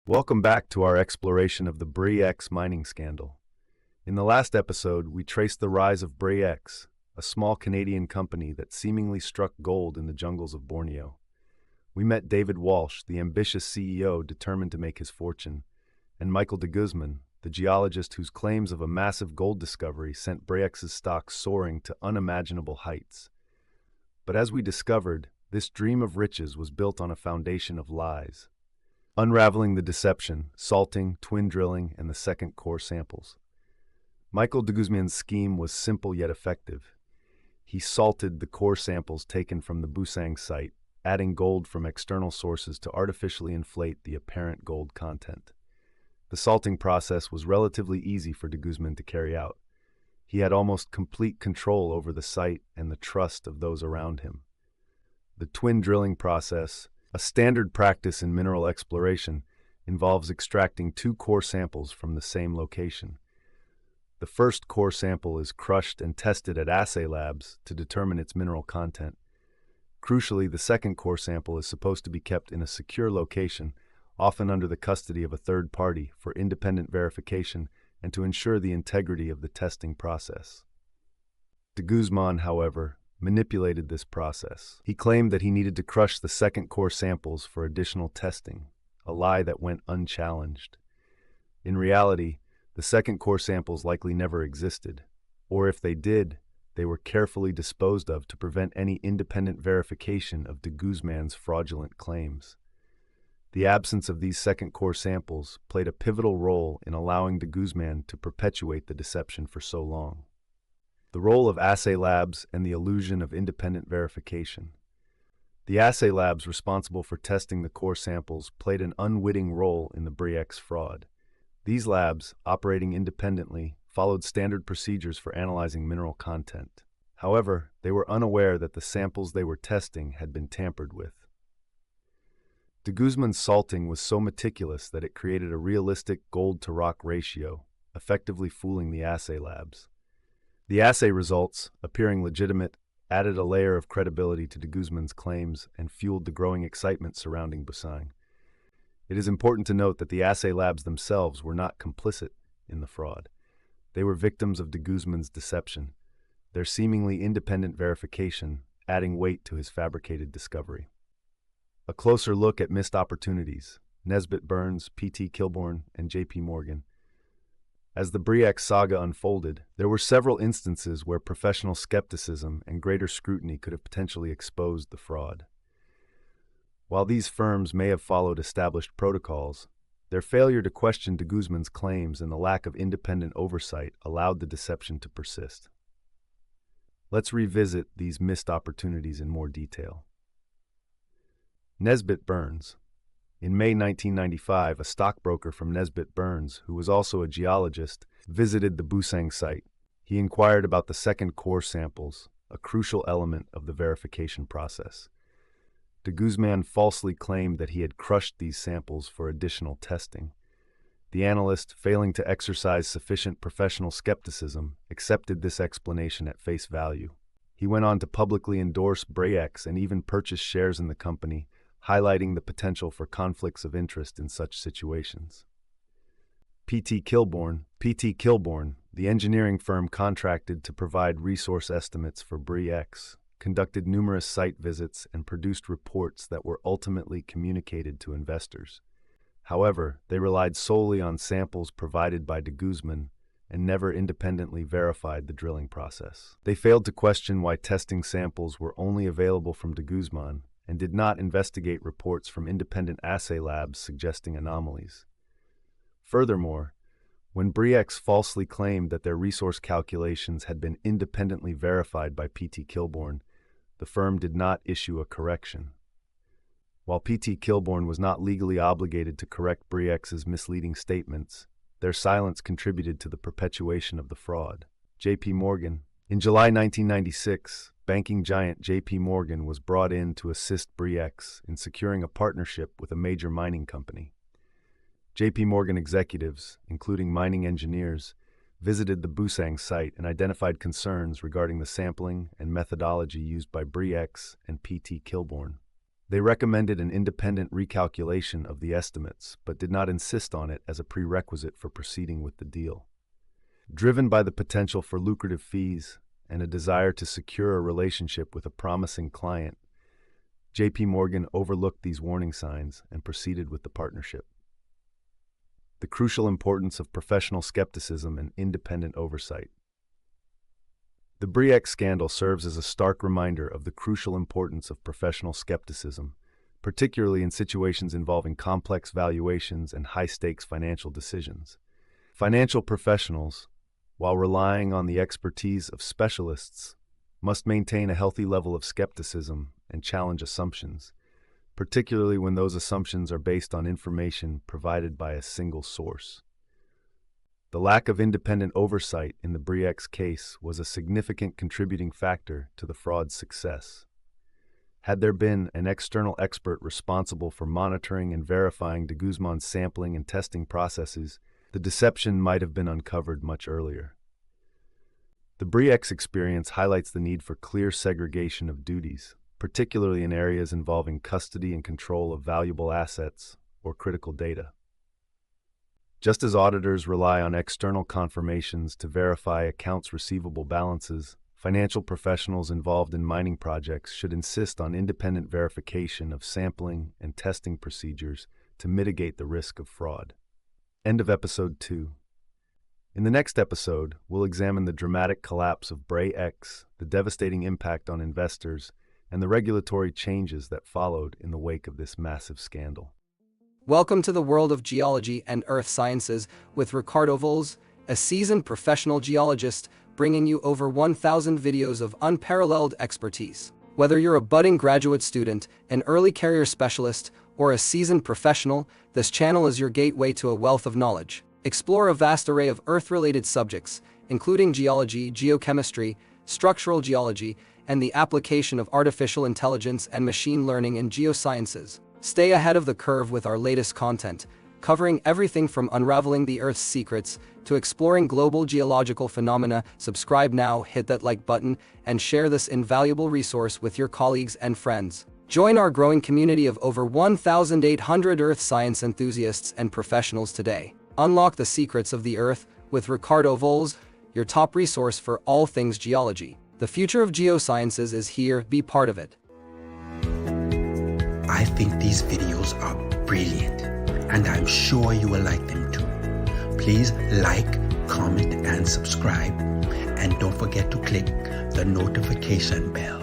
Welcome back to our exploration of the Bre-X mining scandal. In the last episode, we traced the rise of Bre-X, a small Canadian company that seemingly struck gold in the jungles of Borneo. We met David Walsh, the ambitious CEO determined to make his fortune, and Michael de Guzman, the geologist whose claims of a massive gold discovery sent Bre-X's stock soaring to unimaginable heights. But as we discovered, this dream of riches was built on a foundation of lies. Unraveling the deception, salting, twin drilling, and the second core samples. Michael de Guzman's scheme was simple yet effective. He salted the core samples taken from the Busang site, adding gold from external sources to artificially inflate the apparent gold content. The salting process was relatively easy for de Guzman to carry out. He had almost complete control over the site and the trust of those around him. The twin drilling process, a standard practice in mineral exploration, involves extracting two core samples from the same location. The first core sample is crushed and tested at assay labs to determine its mineral content. Crucially, the second core sample is supposed to be kept in a secure location, often under the custody of a third party, for independent verification and to ensure the integrity of the testing process. De Guzman, however, manipulated this process. He claimed that he needed to crush the second core samples for additional testing, a lie that went unchallenged. In reality, the second core samples likely never existed, or if they did, they were carefully disposed of to prevent any independent verification of de Guzman's fraudulent claims. The absence of these second core samples played a pivotal role in allowing de Guzman to perpetuate the deception for so long. The role of assay labs and the illusion of independent verification. The assay labs responsible for testing the core samples played an unwitting role in the Bre-X fraud. These labs, operating independently, followed standard procedures for analyzing mineral content. However, they were unaware that the samples they were testing had been tampered with. De Guzman's salting was so meticulous that it created a realistic gold-to-rock ratio, effectively fooling the assay labs. The assay results, appearing legitimate, added a layer of credibility to de Guzman's claims and fueled the growing excitement surrounding Busang. It is important to note that the assay labs themselves were not complicit in the fraud. They were victims of de Guzman's deception, their seemingly independent verification adding weight to his fabricated discovery. A closer look at missed opportunities: Nesbitt Burns, P.T. Kilbourne, and J.P. Morgan. As the Bre-X saga unfolded, there were several instances where professional skepticism and greater scrutiny could have potentially exposed the fraud. While these firms may have followed established protocols, their failure to question de Guzman's claims and the lack of independent oversight allowed the deception to persist. Let's revisit these missed opportunities in more detail. Nesbitt Burns. In May 1995, a stockbroker from Nesbitt Burns, who was also a geologist, visited the Busang site. He inquired about the second core samples, a crucial element of the verification process. De Guzman falsely claimed that he had crushed these samples for additional testing. The analyst, failing to exercise sufficient professional skepticism, accepted this explanation at face value. He went on to publicly endorse Bre-X and even purchase shares in the company, highlighting the potential for conflicts of interest in such situations. P.T. Kilbourne, the engineering firm contracted to provide resource estimates for Bre-X, conducted numerous site visits and produced reports that were ultimately communicated to investors. However, they relied solely on samples provided by de Guzman and never independently verified the drilling process. They failed to question why testing samples were only available from de Guzman and did not investigate reports from independent assay labs suggesting anomalies. Furthermore, when Bre-X falsely claimed that their resource calculations had been independently verified by P.T. Kilbourne, the firm did not issue a correction. While P.T. Kilbourne was not legally obligated to correct Bre-X's misleading statements, their silence contributed to the perpetuation of the fraud. J.P. Morgan. In July 1996, banking giant J.P. Morgan was brought in to assist Bre-X in securing a partnership with a major mining company. J.P. Morgan executives, including mining engineers, visited the Busang site and identified concerns regarding the sampling and methodology used by Bre-X and P.T. Kilbourne. They recommended an independent recalculation of the estimates, but did not insist on it as a prerequisite for proceeding with the deal. Driven by the potential for lucrative fees and a desire to secure a relationship with a promising client, J.P. Morgan overlooked these warning signs and proceeded with the partnership. The crucial importance of professional skepticism and independent oversight. The Bre-X scandal serves as a stark reminder of the crucial importance of professional skepticism, particularly in situations involving complex valuations and high-stakes financial decisions. Financial professionals, while relying on the expertise of specialists, must maintain a healthy level of skepticism and challenge assumptions, particularly when those assumptions are based on information provided by a single source. The lack of independent oversight in the Bre-X case was a significant contributing factor to the fraud's success. Had there been an external expert responsible for monitoring and verifying de Guzman's sampling and testing processes, the deception might have been uncovered much earlier. The Bre-X experience highlights the need for clear segregation of duties, particularly in areas involving custody and control of valuable assets or critical data. Just as auditors rely on external confirmations to verify accounts receivable balances, financial professionals involved in mining projects should insist on independent verification of sampling and testing procedures to mitigate the risk of fraud. End of Episode 2. In the next episode, we'll examine the dramatic collapse of Bre-X, the devastating impact on investors, and the regulatory changes that followed in the wake of this massive scandal. Welcome to the world of geology and earth sciences with Ricardo Valls, a seasoned professional geologist bringing you over 1,000 videos of unparalleled expertise. Whether you're a budding graduate student, an early career specialist, or a seasoned professional, this channel is your gateway to a wealth of knowledge. Explore a vast array of earth-related subjects, including geology, geochemistry, structural geology, and the application of artificial intelligence and machine learning in geosciences. Stay ahead of the curve with our latest content, covering everything from unraveling the Earth's secrets to exploring global geological phenomena. Subscribe now, hit that like button, and share this invaluable resource with your colleagues and friends. Join our growing community of over 1,800 earth science enthusiasts and professionals today. Unlock the secrets of the Earth with Ricardo Valls, your top resource for all things geology. The future of geosciences is here. Be part of it. I think these videos are brilliant, and I'm sure you will like them too. Please like, comment, and subscribe, and don't forget to click the notification bell.